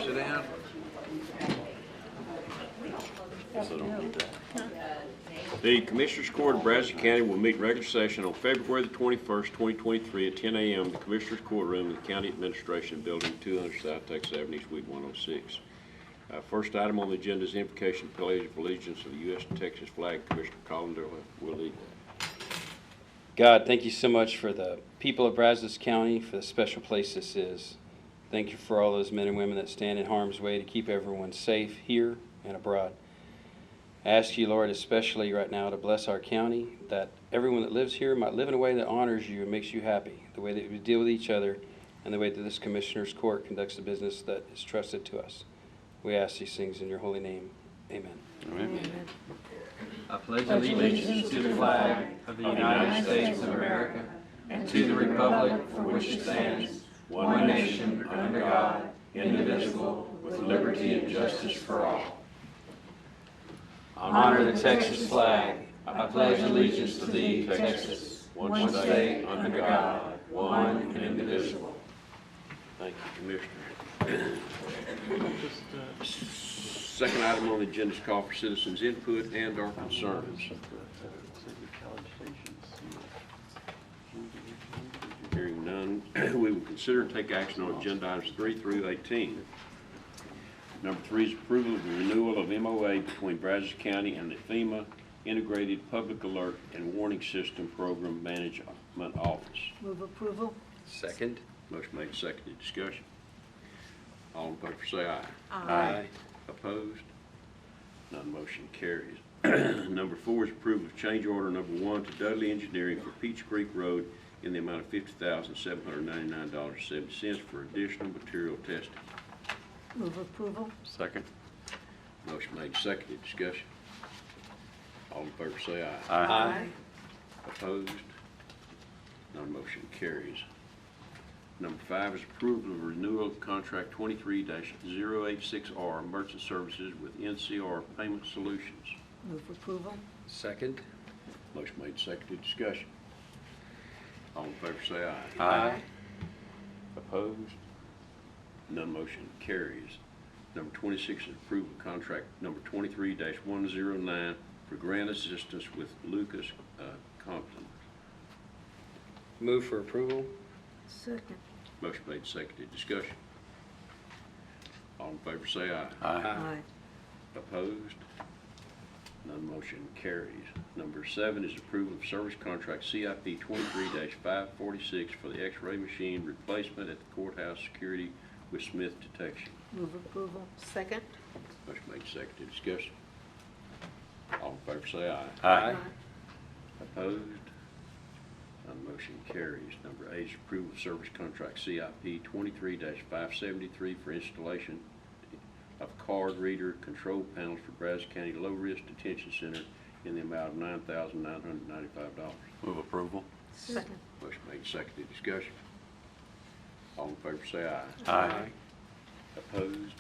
Sit down. The Commissioners Court of Brazos County will meet in regular session on February the 21st, 2023 at 10 a.m. in the Commissioners Courtroom in the County Administration Building, 200 South Texas Avenue, Suite 106. First item on the agenda is invocation of pledge of allegiance of the U.S. and Texas flag. Commissioner Collender will lead that. God, thank you so much for the people of Brazos County, for the special place this is. Thank you for all those men and women that stand in harm's way to keep everyone safe here and abroad. I ask you, Lord, especially right now to bless our county, that everyone that lives here might live in a way that honors you and makes you happy, the way that we deal with each other, and the way that this Commissioner's Court conducts the business that is trusted to us. We ask these things in your holy name. Amen. Amen. I pledge allegiance to the flag of the United States of America and to the republic for which it stands, one nation, under God, indivisible, with liberty and justice for all. Honor the Texas flag. I pledge allegiance to thee, Texas, one state, under God, one and indivisible. Thank you, Commissioner. Second item on the agenda is call for citizens' input and or concerns. Hearing none, we will consider and take action on agenda items 3 through 18. Number 3 is approval of the renewal of MOA between Brazos County and the FEMA Integrated Public Alert and Warning System Program Management Office. Move approval. Second. Motion made, seconded, discussion. All in favor say aye. Aye. Opposed? None motion carries. Number 4 is approval of change order number 1 to Dudley Engineering for Peach Creek Road in the amount of $50,799.70 for additional material testing. Move approval. Second. Motion made, seconded, discussion. All in favor say aye. Aye. Opposed? None motion carries. Number 5 is approval of renewal of contract 23-086R Merchant Services with NCR Payment Solutions. Move approval. Second. Motion made, seconded, discussion. All in favor say aye. Aye. Opposed? None motion carries. Number 26 is approval of contract number 23-109 for grant assistance with Lucas Compton. Move for approval. Second. Motion made, seconded, discussion. All in favor say aye. Aye. Opposed? None motion carries. Number 7 is approval of service contract CIP 23-546 for the X-ray machine replacement at the courthouse security with Smith Detection. Move approval. Second. Motion made, seconded, discussion. All in favor say aye. Aye. Opposed? None motion carries. Number 8 is approval of service contract CIP 23-573 for installation of card reader control panels for Brazos County Low Risk Detention Center in the amount of $9,995. Move approval. Second. Motion made, seconded, discussion. All in favor say aye. Aye. Opposed?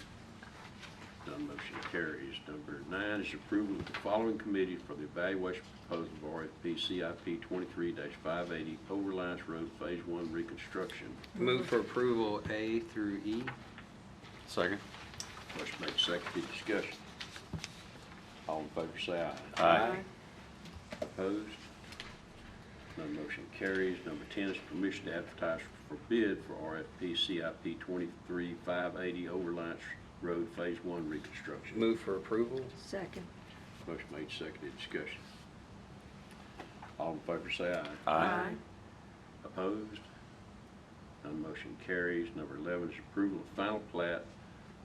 None motion carries. Number 9 is approval of the following committee for the evaluation proposal of RFP CIP 23-580 Overlines Road Phase 1 reconstruction. Move for approval A through E. Second. Motion made, seconded, discussion. All in favor say aye. Aye. Opposed? None motion carries. Number 10 is permission to advertise for bid for RFP CIP 23-580 Overlines Road Phase 1 reconstruction. Move for approval. Second. Motion made, seconded, discussion. All in favor say aye. Aye. Opposed? None motion carries. Number 11 is approval of final plat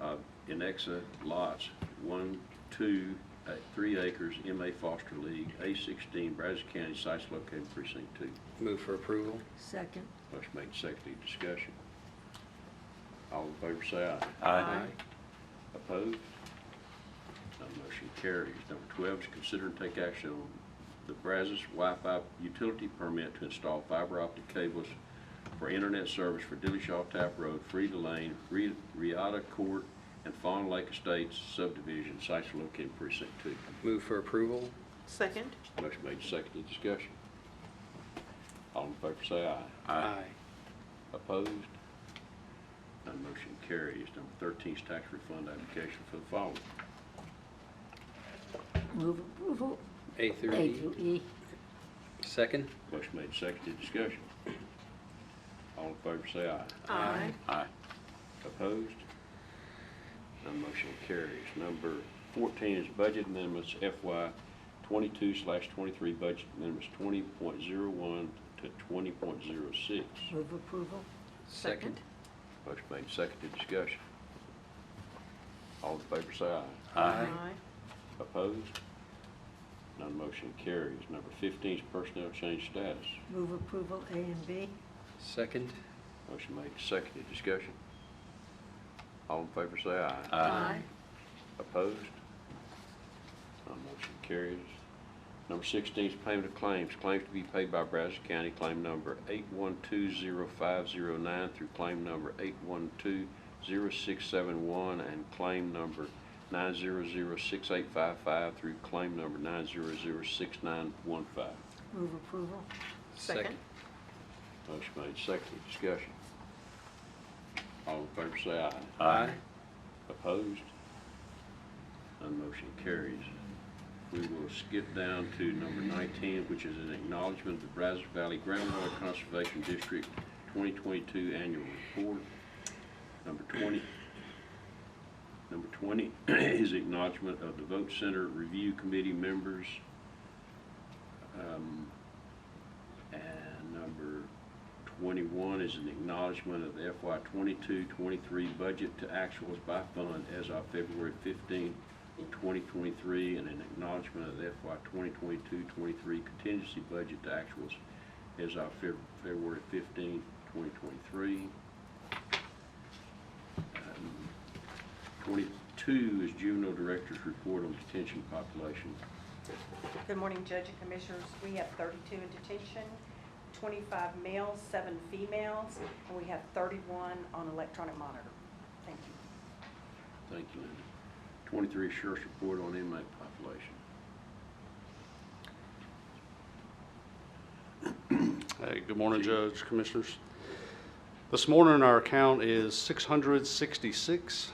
of Inexa lots 1, 2, 3 acres, M.A. Foster League, A16, Brazos County, sites located in precinct 2. Move for approval. Second. Motion made, seconded, discussion. All in favor say aye. Aye. Opposed? None motion carries. Number 12 is consider and take action on the Brazos Wi-Fi utility permit to install fiber optic cables for internet service for Dillashaw Tap Road, Frida Lane, Riata Court, and Fawn Lake Estates subdivision. Sites are located in precinct 2. Move for approval. Second. Motion made, seconded, discussion. All in favor say aye. Aye. Opposed? None motion motion carries. Number 13 is tax refund application for the following. Move approval. A through A E. through E. Second. Motion made, seconded, discussion. All in favor say aye. Aye. Aye. Opposed? None motion carries. Number 14 is budget amendments FY 22/23 budget amendments 20.01 to 20.06. Move approval. Second. Motion made, seconded, discussion. All in favor say aye. Aye. Opposed? None motion carries. Number 15 is personnel change status. Move approval A and B. Second. Motion made, seconded, discussion. All in favor say aye. Aye. Opposed? None motion carries. Number 16 is payment of claims. Claims to be paid by Brazos County, claim number 8120509 through claim number 8120671 and claim number 9006855 through claim number 9006915. Move approval. Second. Motion made, seconded, discussion. All in favor say aye. Aye. Opposed? None motion carries. We will skip down to number 19, which is an acknowledgement of the Brazos Valley Groundwater Conservation District 2022 Annual Report. Number 20 is acknowledgement of the Vote Center Review Committee members. And number 21 is an acknowledgement of the FY 22-23 budget to actuals by fund as of February 15, 2023, and an acknowledgement of the FY 2022-23 contingency budget to actuals as of February 15, 2023. 22 is Juvenile Director's Report on Detention Population. Good morning, Judge and Commissioners. We have 32 in detention, 25 males, 7 females, and we have 31 on electronic monitor. Thank you. Thank you, Linda. 23 is Sheriff's Report on Inmate Population. Hey, good morning, Judge, Commissioners. This morning, our count is 666.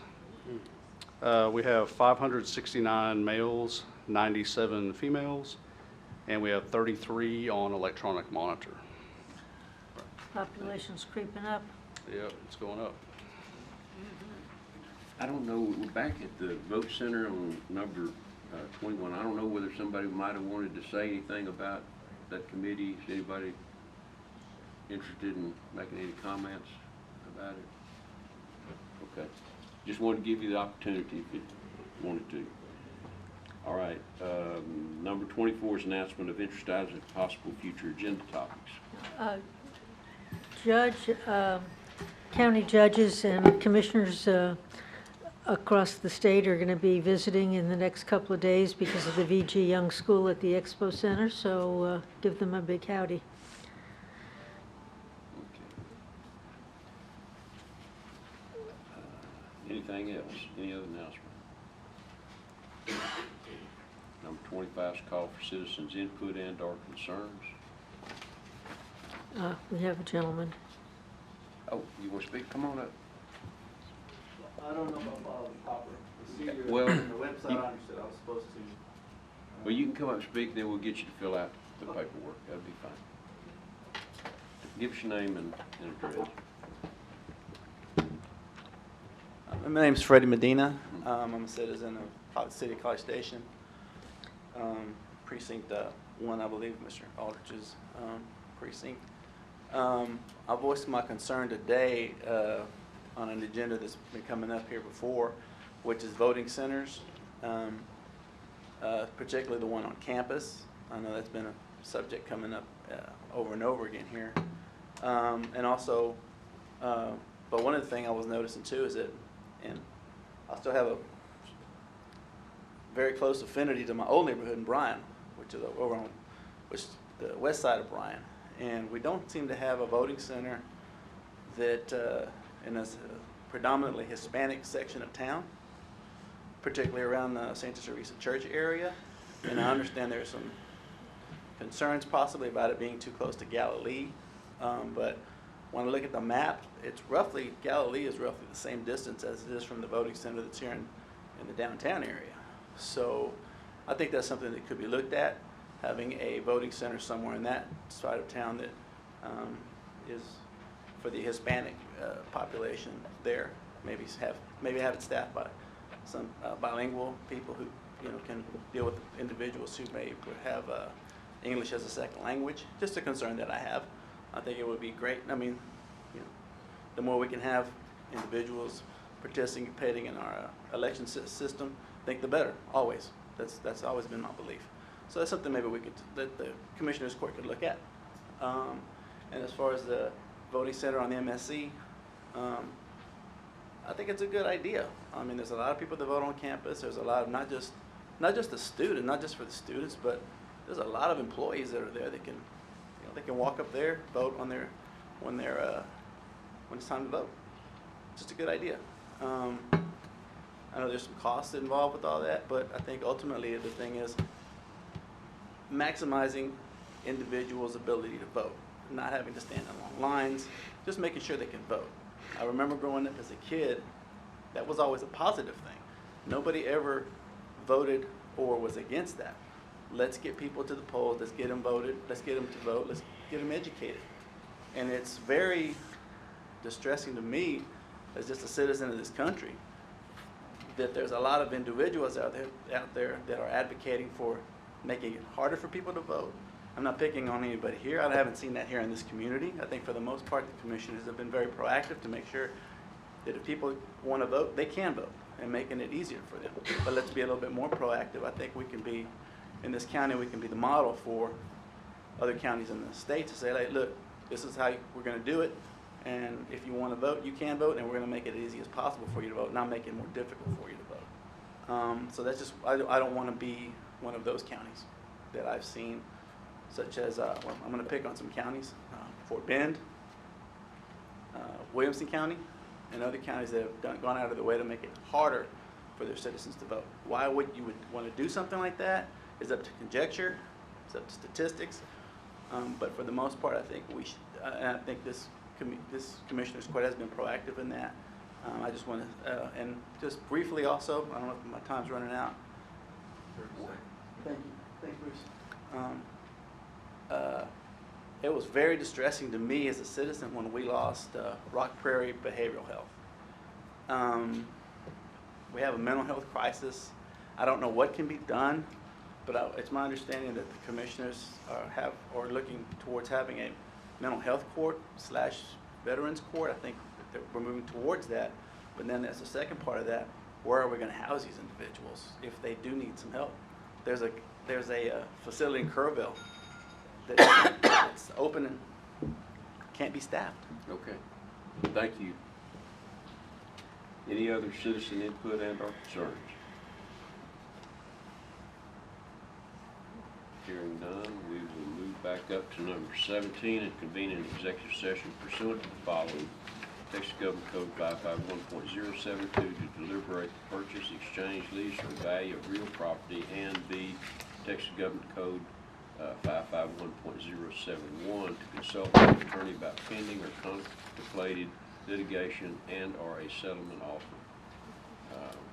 We have 569 males, 97 females, and we have 33 on electronic monitor. Population's creeping up. Yep, it's going up. I don't know, we're back at the Vote Center on number 21. I don't know whether somebody might have wanted to say anything about that committee. Is anybody interested in making any comments about it? Okay. Just wanted to give you the opportunity if you wanted to. All right. Number 24 is announcement of interest items and possible future agenda topics. Judge, county judges and commissioners across the state are going to be visiting in the next couple of days because of the VG Young School at the Expo Center, so give them a big howdy. Anything else? Any other announcement? Number 25 is call for citizens' input and/or concerns. We have a gentleman. Oh, you want to speak? Come on up. I don't know if I followed the proper procedure. Well, On the website, I understood I was supposed to. Well, you can come up and speak, then we'll get you to fill out the paperwork. That'll be fine. Give us your name and address. My name's Freddie Medina. I'm a citizen of City College Station, precinct 1, I believe, Mr. Aldrich's precinct. I voiced my concern today on an agenda that's been coming up here before, which is voting centers, particularly the one on campus. I know that's been a subject coming up over and over again here. And also, but one of the things I was noticing too is that, and I still have a very close affinity to my old neighborhood in Bryan, which is over on the west side of Bryan. And we don't seem to have a voting center that, in a predominantly Hispanic section of town, particularly around the Santa Teresa Church area. And I understand there's some concerns possibly about it being too close to Galilee, but when I look at the map, it's roughly, Galilee is roughly the same distance as it is from the voting center that's here in the downtown area. So I think that's something that could be looked at, having a voting center somewhere in that side of town that is for the Hispanic population there. Maybe have it staffed by some bilingual people who can deal with individuals who may have English as a second language. Just a concern that I have. I think it would be great. I mean, the more we can have individuals participating in our election system, I think the better. Always. That's always been my belief. So that's something maybe that the Commissioners Court could look at. And as far as the voting center on the MSC, I think it's a good idea. I mean, there's a lot of people that vote on campus. There's a lot of not just the student, not just for the students, but there's a lot of employees that are there that can, they can walk up there, vote on when it's time to vote. Just a good idea. I know there's some costs involved with all that, but I think ultimately the thing is maximizing individuals' ability to vote, not having to stand in long lines, just making sure they can vote. I remember growing up as a kid, that was always a positive thing. Nobody ever voted or was against that. Let's get people to the polls, let's get them voted, let's get them to vote, let's get them educated. And it's very distressing to me as just a citizen of this country that there's a lot of individuals out there that are advocating for making it harder for people to vote. I'm not picking on anybody here. I haven't seen that here in this community. I think for the most part, the commissioners have been very proactive to make sure that if people want to vote, they can vote, and making it easier for them. But let's be a little bit more proactive. I think we can be, in this county, we can be the model for other counties in the state to say, like, look, this is how we're going to do it, and if you want to vote, you can vote, and we're going to make it as easy as possible for you to vote, not make it more difficult for you to vote. So that's just, I don't want to be one of those counties that I've seen, such as, well, I'm going to pick on some counties, Fort Bend, Williamson County, and other counties that have gone out of their way to make it harder for their citizens to vote. Why would you want to do something like that is up to conjecture, it's up to statistics, but for the most part, I think we should, and I think this Commissioner's Court has been proactive in that. I just want to, and just briefly also, I don't know if my time's running out. Thank you. Thanks, Bruce. It was very distressing to me as a citizen when we lost Rock Prairie Behavioral Health. We have a mental health crisis. I don't know what can be done, but it's my understanding that the commissioners are looking towards having a mental health court / veterans court. I think that we're moving towards that. But then there's the second part of that. Where are we going to house these individuals if they do need some help? There's a facility in Kerrville that's open and can't be staffed. Okay, thank you. Any other citizen input and/or concerns? Hearing none, we will move back up to number 17 and convene an executive session pursuant to the following: Texas Government Code 551.072 to deliberate the purchase, exchange, lease, or value of real property, and B, Texas Government Code 551.071 to consult with an attorney about pending or contemplated litigation and/or a settlement offer.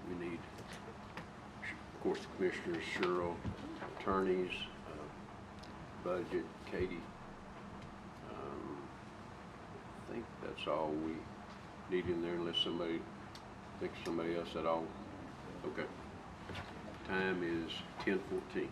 We need, of course, the commissioners, Cheryl, attorneys, budget, Katie. I think that's all we need in there, unless somebody thinks somebody else at all. Okay. Time is 10:14.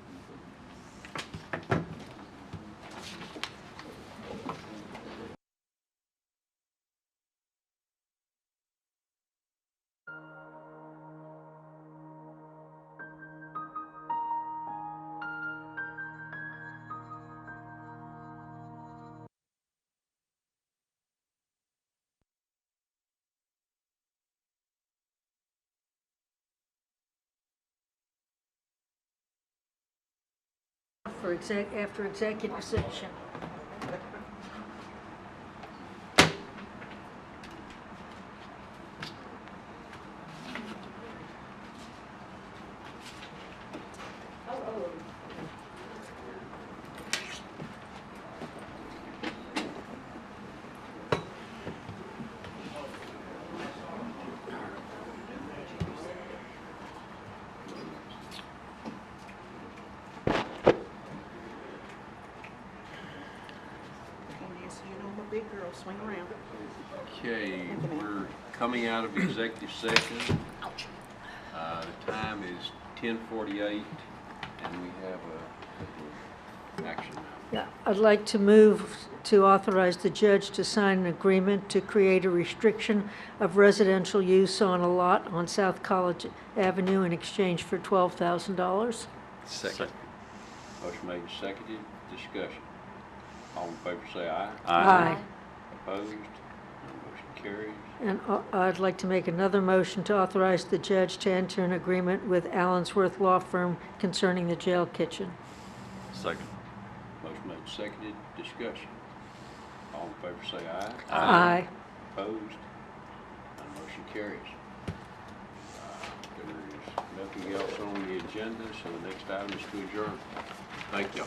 After executive session. We'll swing around. Okay, we're coming out of executive session. The time is 10:48, and we have a action now. Yeah, I'd like to move to authorize the judge to sign an agreement to create a restriction of residential use on a lot on South College Avenue in exchange for $12,000. Second. Motion made and seconded. Discussion. All in favor say aye. Aye. Opposed? None motion carries. And I'd like to make another motion to authorize the judge to enter an agreement with Allensworth Law Firm concerning the jail kitchen. Second. Motion made and seconded. Discussion. All in favor say aye. Aye. Opposed? None motion carries. There is nothing else on the agenda, so the next item is to adjourn. Thank y'all.